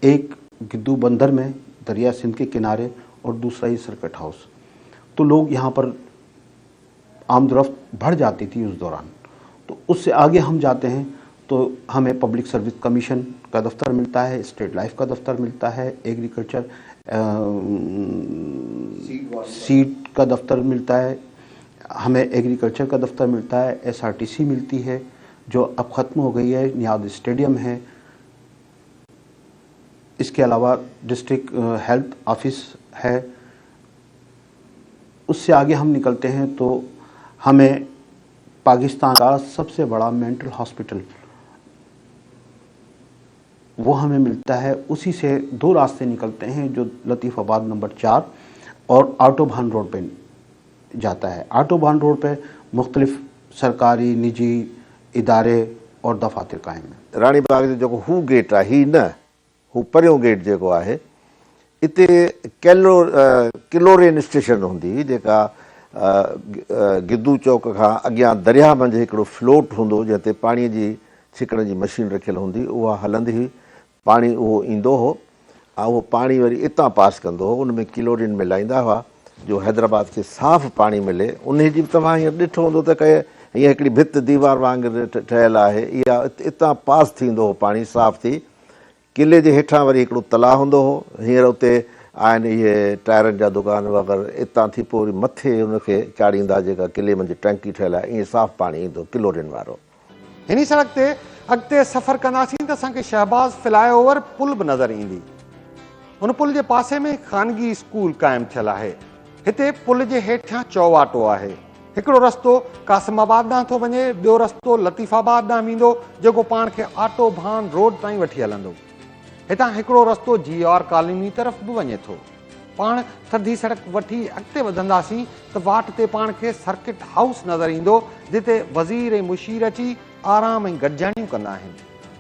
एक गिद्दू बंदर में दरिया सिंध के किनारे और दूसरा ही सर्किट हाउस। तो लोग यहाँ पर आमदरफ्त बढ़ जाती थी उस दौरान। तो उससे आगे हम जाते हैं तो हमें पब्लिक सर्विस कमीशन का दफ्तर मिलता है, स्टेट लाइफ का दफ्तर मिलता है, एग्रीकल्चर सीड का दफ्तर मिलता है, हमें एग्रीकल्चर का दफ्तर मिलता है, SRTC मिलती है जो अब ख़त्म हो गई है, नियाद स्टेडियम है। इसके अलावा डिस्ट्रिक्ट हेल्थ ऑफिस है, उससे आगे हम निकलते हैं तो हमें पाकिस्तान का सबसे बड़ा मेंटल हॉस्पिटल वो हमें मिलता है। उसी से 2 रास्ते निकलते हैं जो लतीफ़ाबाद नंबर 4 और ऑटोबान रोड पे जाता है। ऑटोबान रोड पे मुख्तलिफ सरकारी निजी इदारे और दफ़ातर कायम हैं। रानी बाग जो जेको हू गेट आहे ही न हू परियों गेट जेको आहे इते किलोरेन स्टेशन हूंदी हुई जेका गिद्दू चौक खां अॻियां दरिया मंझि हिकिड़ो फ्लोट हूंदो जंहिं ते पाणीअ जी छिकण जी मशीन रखियल हूंदी, उहा हलंदी हुई, पाणी उहो ईंदो हो ऐं उहो पाणी वरी इतां पास कंदो हो, उन में किलोरिन मिलाईंदा हुआ जो हैदराबाद खे साफ़ पाणी मिले। उन जी बि तव्हां हीअं ॾिठो हूंदो त के हीअं हिकिड़ी भित दीवार वांगुरु ठहियलु आहे, इहा इतां पास थींदो हो पाणी साफ़ थी। किले जे हेठां वरी हिकिड़ो तलाउ हूंदो हो, हींअर उते आहिनि इहे टायरनि जा दुकान वग़ैरह, इतां थी पोइ वरी मथे हुनखे चाढ़ींदा जेका किले मंझि टंकी ठहियलु आहे, ईअं साफ़ पाणी ईंदो किलोरिन वारो। हिन सड़क ते अॻिते सफ़र कंदासीं त असांखे शहबाज़ फ्लाईओवर पुल बि नज़र ईंदी। हुन पुल जे पासे में ख़ानगी स्कूल क़ाइमु थियलु आहे। हिते पुल जे हेठियां चौवाटो आहे। हिकिड़ो रस्तो कासिमाबाद ॾांहुं थो वञे, ॿियो रस्तो लतीफ़ाबाद ॾांहुं वेंदो जेको पाण खे ऑटोबान रोड ताईं वठी हलंदो। हितां हिकिड़ो रस्तो GR कॉलोनी तरफ़ बि वञे थो। पाण थधी सड़क वठी अॻिते वधंदासीं त वाट ते पाण खे सर्किट हाउस नज़र ईंदो जिते वज़ीर ऐं मुशीर अची आराम ऐं गॾिजाणियूं कंदा आहिनि।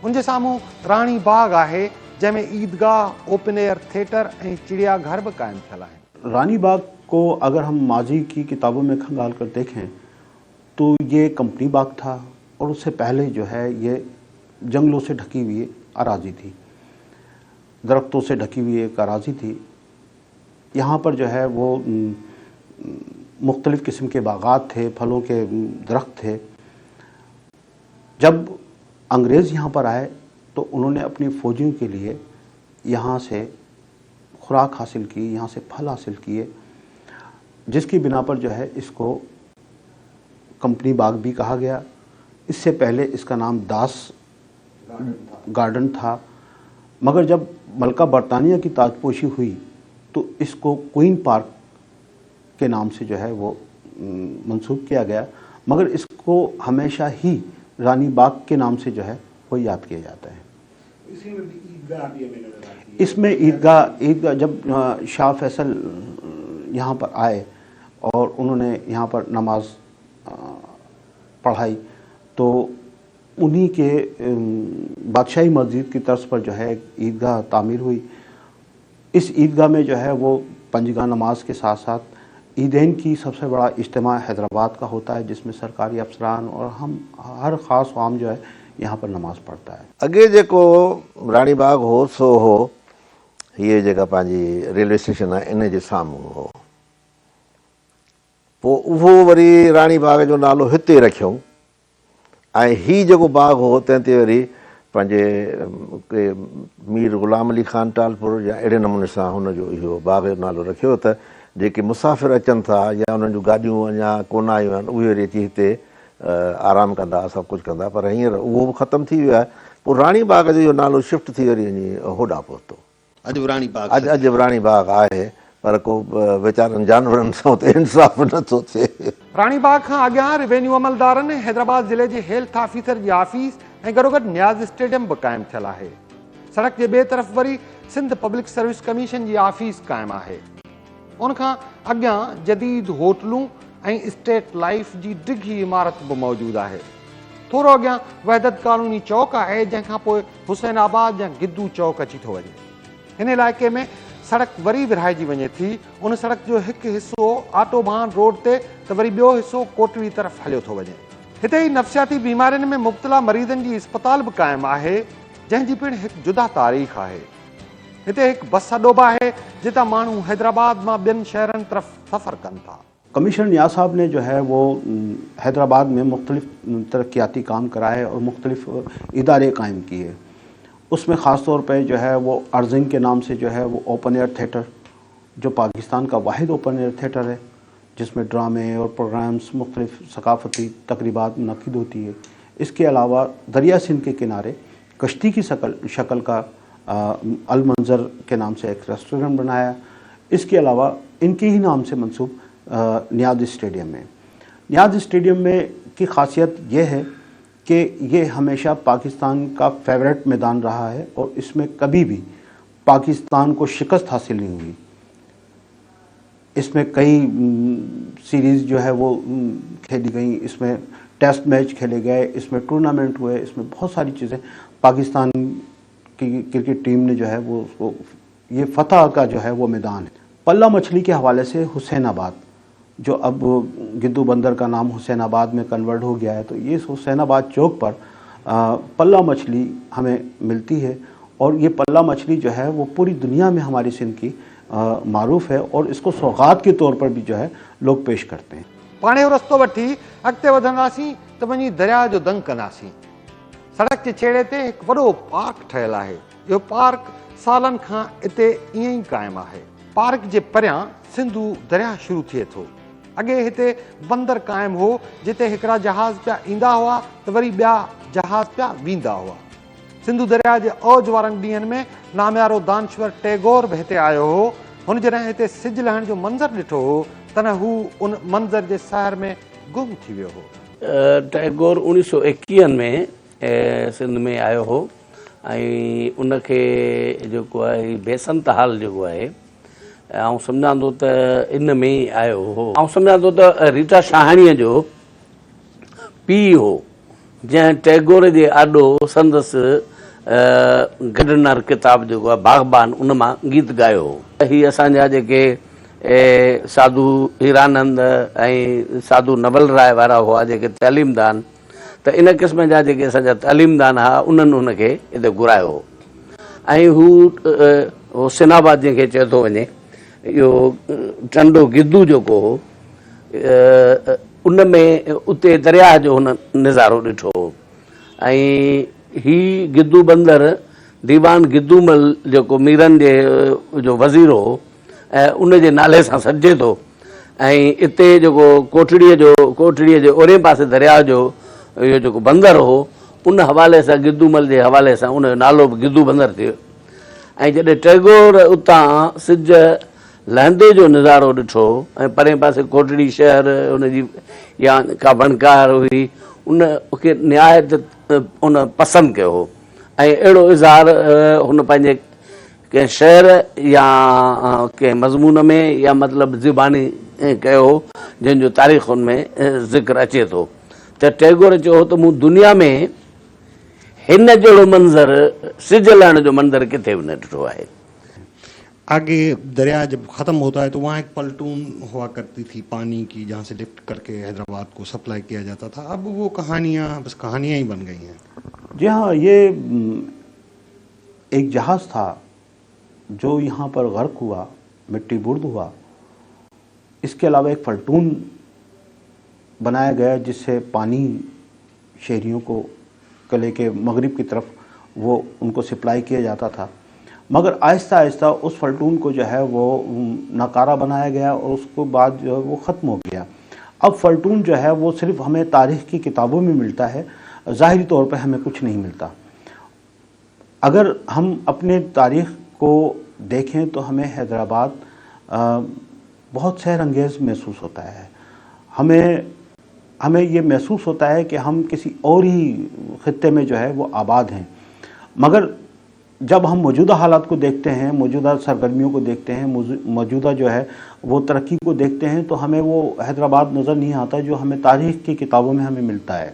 उनजे साम्हूं रानी बाग आहे जंहिंमें ईदगाह, ओपन एयर थिएटर ऐं चिड़ियाघर भी कायम थियल आहिनि। रानी बाग को अगर हम माजी की किताबों में खंगाल कर देखें तो ये कंपनी बाग था और उससे पहले जो है ये जंगलों से ढकी हुई अराजी थी, दरख्तों से ढकी हुई एक अराजी थी। यहाँ पर जो है वो मुख्तलिफ़ किस्म के बागात थे, फलों के दरख्त थे। जब अंग्रेज़ यहाँ पर आए तो उन्होंने अपनी फ़ौजियों के लिए यहाँ से खुराक हासिल की, यहाँ से फल हासिल किए, जिसकी बिना पर जो है इसको कंपनी बाग भी कहा गया। इससे पहले इसका नाम दास गार्डन था, मगर जब मलका बरतानिया की ताजपोशी हुई तो इसको क्वीन पार्क के नाम से जो है वो मंसूब किया गया, मगर इसको हमेशा ही रानी बाग के नाम से जो है वो याद किया जाता है। इसमें ईदगाह जब शाह फैसल यहाँ पर आए और उन्होंने यहाँ पर नमाज पढ़ाई तो उन्हीं के बादशाही मस्जिद की तर्ज पर जो है ईदगाह तामीर हुई। इस ईदगाह में जो है वो पंजगाह नमाज के साथ साथ ईदैन की सबसे बड़ा इज्तिमा हैदराबाद का होता है, जिसमें सरकारी अफसरान और हम हर ख़ास आम जो है यहाँ पर नमाज पढ़ता है। अॻे जेको रानी बाग हो सो हो हीअ जेका पंहिंजी रेलवे स्टेशन आहे इन जे साम्हूं हो। पोइ उहो वरी रानी बाग जो नालो हिते रखियऊं ऐं हीउ जेको बाग हो तंहिं ते वरी पंहिंजे मीर ग़ुलाम अली ख़ान टालपुर या अहिड़े नमूने सां हुनजो इहो बाग जो नालो रखियो त जेके मुसाफ़िर अचनि था या उन्हनि जूं गाॾियूं अञा कोन आयूं आहिनि उहे वरी अची हिते आराम कंदा, सभु कुझु कंदा, पर हींअर उहो बि ख़तमु थी वियो आहे। पोइ रानी बाग जो इहो नालो शिफ्ट थी वरी वञी होॾां पहुतो। अॼु रानी बाग अॼु रानी बाग आहे, पर को वीचारनि जानवरनि सां उते इंसाफ़ नथो थिए। रानी बाग खां अॻियां रेवेन्यू अमलदारनि हैदराबाद ज़िले जे हेल्थ ऑफिसर जी ऑफिस ऐं गॾोगॾु न्याज़ स्टेडियम बि क़ाइमु थियलु आहे। सड़क जे ॿिए तरफ़ वरी सिंध पब्लिक सर्विस कमीशन जी ऑफिस क़ाइमु आहे। उनखां अॻियां जदीद होटलूं ऐं स्टेट लाइफ जी डिघी इमारत बि मौजूदु आहे। थोरो अॻियां वहदत कॉलोनी चौक आहे, जंहिंखां पोइ हुसैनाबाद या गिद्दू चौक अची थो वञे। हिन इलाइक़े में सड़क वरी विरहाइजी वञे थी। उन सड़क जो हिकु हिसो ऑटोबान रोड ते त वरी ॿियो हिसो कोटवी तरफ़ हलियो थो वञे। हिते ई नफ़्सियाती बीमारियुनि में मुब्तला मरीज़नि जी इस्पताल बि क़ाइमु आहे, जंहिंजी पिणु हिकु जुदा तारीख़ आहे। हिते हिकु बस अॾो बि आहे जितां माण्हू हैदराबाद मां ॿियनि शहरनि तरफ़ सफ़र कनि था। कमिश्नर नियाज़ साहब ने जो है वो हैदराबाद में मुख्तलिफ तरक्याती काम कराए और मुख्तलिफ इदारे कायम किए। उसमें ख़ास तौर पे जो है वो अर्जिंग के नाम से जो है वो ओपन एयर थिएटर, जो पाकिस्तान का वाहिद ओपन एयर थिएटर है जिसमें ड्रामे और प्रोग्राम्स मुख्तलिफ सकाफ़ती तकरीबात मुनक़िद होती है। इसके अलावा दरिया सिंध के किनारे कश्ती की शक्ल का अल मंज़र के नाम से एक रेस्टोरेंट बनाया। इसके अलावा इनके ही नाम से मंसूब नियाज़ स्टेडियम में। नियाज़ स्टेडियम में की खासियत ये है कि ये हमेशा पाकिस्तान का फेवरेट मैदान रहा है और इसमें कभी भी पाकिस्तान को शिकस्त हासिल नहीं हुई। इसमें कई सीरीज़ जो है वो खेली गई, इसमें टेस्ट मैच खेले गए, इसमें टूर्नामेंट हुए, इसमें बहुत सारी चीज़ें पाकिस्तान की क्रिकेट टीम ने जो है वो उसको, ये फतह का जो है वो मैदान है। पल्ला मछली के हवाले से हुसैनाबाद, जो अब गिद्दू बंदर का नाम हुसैनाबाद में कन्वर्ट हो गया है, तो ये हुसैनाबाद चौक पर पल्ला मछली हमें मिलती है और ये पल्ला मछली जो है वो पूरी दुनिया में हमारी सिंध की मारूफ है और इसको सौगात के तौर पर भी जो है लोग पेश करते हैं। पाणे जो रस्तो वठी अॻिते वधंदासीं त वञी दरिया जो दंग कंदासीं। सड़क जे छेड़े ते हिकु वॾो पार्क ठहियलु आहे। इहो पार्क सालनि खां हिते ईअं ई क़ाइमु आहे। पार्क जे परियां सिंधू दरिया शुरू थिए थो। अॻे हिते बंदर क़ाइमु हो जिते हिकिड़ा जहाज़ पिया ईंदा हुआ त वरी ॿिया जहाज़ पिया वेंदा हुआ। सिंधु दरिया जे औज वारनि ॾींहंनि में नाम्यारो दानश्वर टैगोर बि हिते आयो हो। हुन जॾहिं हिते सिज लहण जो मंज़र ॾिठो हो तॾहिं हू उन मंज़र जे सहर में गुम थी वियो हो। टैगोर 1921 में सिंध में आयो हो ऐं उनखे जेको आहे बेसंत हाल जेको आहे ऐं सम्झां थो त इन में ई आयो हो। ऐं सम्झां थो त रीटा शाहाणीअ जो पीउ हो जंहिं टैगोर जे आॾो संदसि गडनर किताब जेको आहे बाग़बान उन मां गीत ॻायो हो। हीअ असांजा जेके साधू हीरानंद ऐं साधू नवल राय वारा हुआ जेके तइलीमदान, त इन क़िस्म जा जेके असांजा तइलीमदान हुआ उन्हनि हुनखे हिते घुरायो हो। ऐं हू हुसैनाबाद जंहिंखे चयो थो वञे, इहो टंडो गिद्दू जेको हो उन में उते दरिया जो हुन नज़ारो ॾिठो हो। ऐं ही गिद्दू बंदर दीवान गिद्दूमल जेको मीरनि जो वज़ीर हो ऐं उन जे नाले सां सॾिजे थो। ऐं हिते जेको कोठड़ीअ जे ओरे पासे दरिया जो इहो जेको बंदर हो उन हवाले सां गिद्दूमल जे हवाले सां उन जो नालो बि गिद्दू बंदर थियो। ऐं जॾहिं टैगोर उतां सिज लहंदे जो नज़ारो ॾिठो ऐं परे पासे कोठड़ी शहर उनजी या का बनकार हुई, उनखे निहायत उन पसंदि कयो हो। ऐं अहिड़ो इज़हार हुन पंहिंजे कंहिं शहर या कंहिं मज़मून में या मतिलबु ज़ुबानी कयो हो जंहिंजो तारीख़ुनि में ज़िक्र अचे थो। त टैगोर चयो त मूं दुनिया में हिन जहिड़ो मंज़र सिज लहण जो मंज़र किथे बि न ॾिठो है। आगे दरिया जब ख़त्म होता है तो वहाँ एक पलटून हुआ करती थी पानी की, जहाँ से लिफ्ट करके हैदराबाद को सप्लाई किया जाता था। अब वो कहानियाँ बस कहानियाँ ही बन गई हैं। जी हाँ, ये एक जहाज़ था जो यहाँ पर गर्क हुआ, मिट्टी बुर्द हुआ। इसके अलावा एक पलटून बनाया गया जिससे पानी शहरियों को किले के मगरिब की तरफ वो उनको सप्लाई किया जाता था। मगर आहिस्ता आहिस्ता उस फल्टून को जो है वो नाकारा बनाया गया और उसको बाद जो है वो ख़त्म हो गया। अब फल्टून जो है वो सिर्फ हमें तारीख़ की किताबों में मिलता है, ज़ाहिरी तौर पर हमें कुछ नहीं मिलता। अगर हम अपने तारीख़ को देखें तो हमें हैदराबाद बहुत सहरंगेज़ महसूस होता है। हमें ये महसूस होता है कि हम किसी और ही ख़ित्ते में जो है वो आबाद हैं। मगर जब हम मौजूदा हालात को देखते हैं, मौजूदा सरगर्मियों को देखते हैं, मौजूदा जो है वो तरक्की को देखते हैं, तो हमें वो हैदराबाद नज़र नहीं आता जो हमें तारीख़ की किताबों में हमें मिलता है।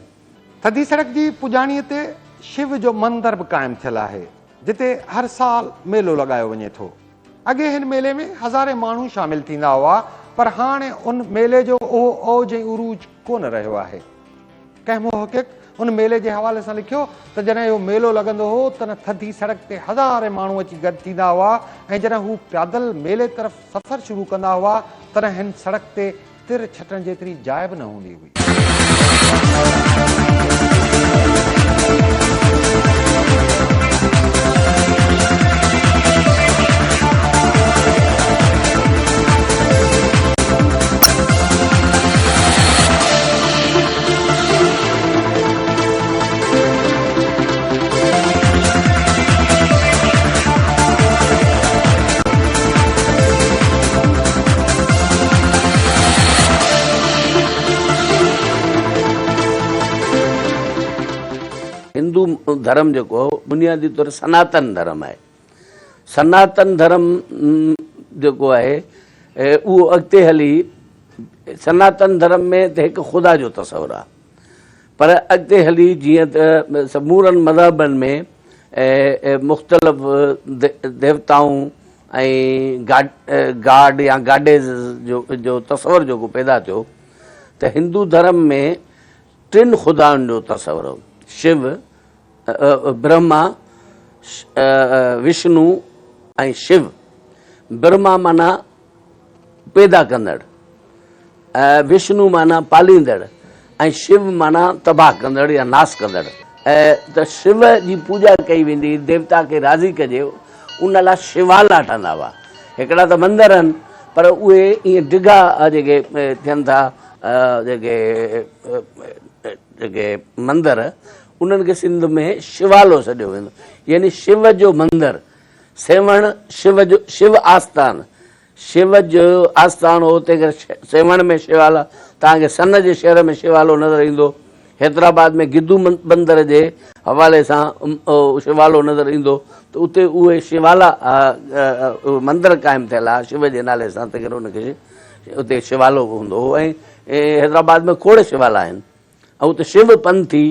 थधी सड़क जी पुजाणीअ ते शिव जो मंदिर बि क़ाइमु थियलु आहे जिते हर साल मेलो लॻायो वञे थो। अॻे हिन मेले में हज़ारे माण्हू शामिल थींदा हुआ, पर हाणे उन मेले जो उहो औज ऐं उरूज कोन रहियो आहे। कंहिं मुहक़िक़ उन मेले जे हवाले सां लिखियो त जॾहिं इहो मेलो लॻंदो हो त थधी सड़क ते हज़ारे माण्हू अची गॾु थींदा हुआ ऐं जॾहिं हू पैदल मेले तरफ़ सफ़र शुरू कंदा हुआ तॾहिं हिन सड़क ते तिर छटण जेतिरी जाइ बि न हूंदी हुई। हिंदू धर्म जेको बुनियादी तौर सनातन धर्म आहे। सनातन धर्म जेको आहे उहो अॻिते हली सनातन धर्म में त हिकु ख़ुदा जो तस्वुर आहे, पर अॻिते हली जीअं त समूरनि मज़हबनि में मुख़्तलिफ़ देवताऊं ऐं गाड या गाडेज़ जो तस्वुरु जेको पैदा थियो, त हिंदू धर्म में 3 ख़ुदाउनि जो तस्वुरु हो, शिव, ब्रह्मा, विष्णु ऐं शिव। ब्रह्मा माना पैदा कंदड़, विष्णु माना पालींदड़ ऐं शिव माना तबाह कंदड़ या नाश कंदड़। त शिव जी पूॼा कई वेंदी, देवता खे राज़ी कजे, उन लाइ शिवाला ठहंदा हुआ। हिकिड़ा त मंदर आहिनि, पर उहे ईअं डिघा जेके थियनि था, जेके मंदर, उन्हनि खे सिंध में शिवालो सॾियो वेंदो, यानी शिव जो मंदरु। सेवण शिव आस्थान, शिव जो आस्थान हो, हुते सेवण में शिवाला, तव्हांखे सन जे शहर में शिवालो नज़र ईंदो, हैदराबाद में गिद्दू बंदर जे हवाले सां शिवालो नज़र ईंदो, त उते उहे शिवाला मंदरु क़ाइमु थियल आहे शिव जे नाले सां, त करे उनखे उते शिवालो हूंदो हो। ऐं हैदराबाद में खोड़ शिवाला आहिनि, ऐं उते शिव पंथी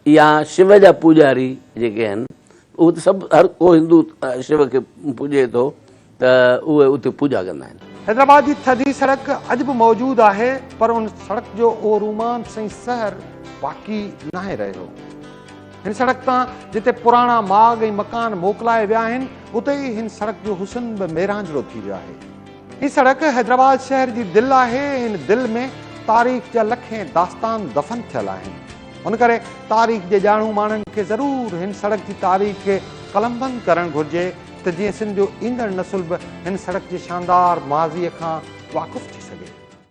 या शिव जा पूॼारी जेके आहिनि, उहे त सभु हर को हिंदू शिव खे पूॼे थो, त उहे उते पूॼा कंदा आहिनि। हैदराबाद जी थधी सड़क अॼु बि मौजूदु आहे, पर उन सड़क जो उहो रोमांच ऐं सहर बाक़ी नाहे रहियो। हिन सड़क तां जिते पुराणा माग ऐं मकान मोकिलाए विया आहिनि, उते ई हिन सड़क जो हुस्न बि मेरांजड़ो थी वियो आहे। हीअ सड़क हैदराबाद शहर जी दिलि आहे। हिन दिलि में तारीख़ जा लखें दास्तान दफ़न थियल आहिनि। उन करे तारीख़ जे ॼाणू माण्हुनि खे ज़रूरु हिन सड़क जी तारीख़ खे कलमबंद करणु घुरिजे, त जीअं सिंध जो ईंदड़ नसुल बि हिन सड़क जे शानदार माज़ीअ खां वाक़ुफ़ु थी सघे।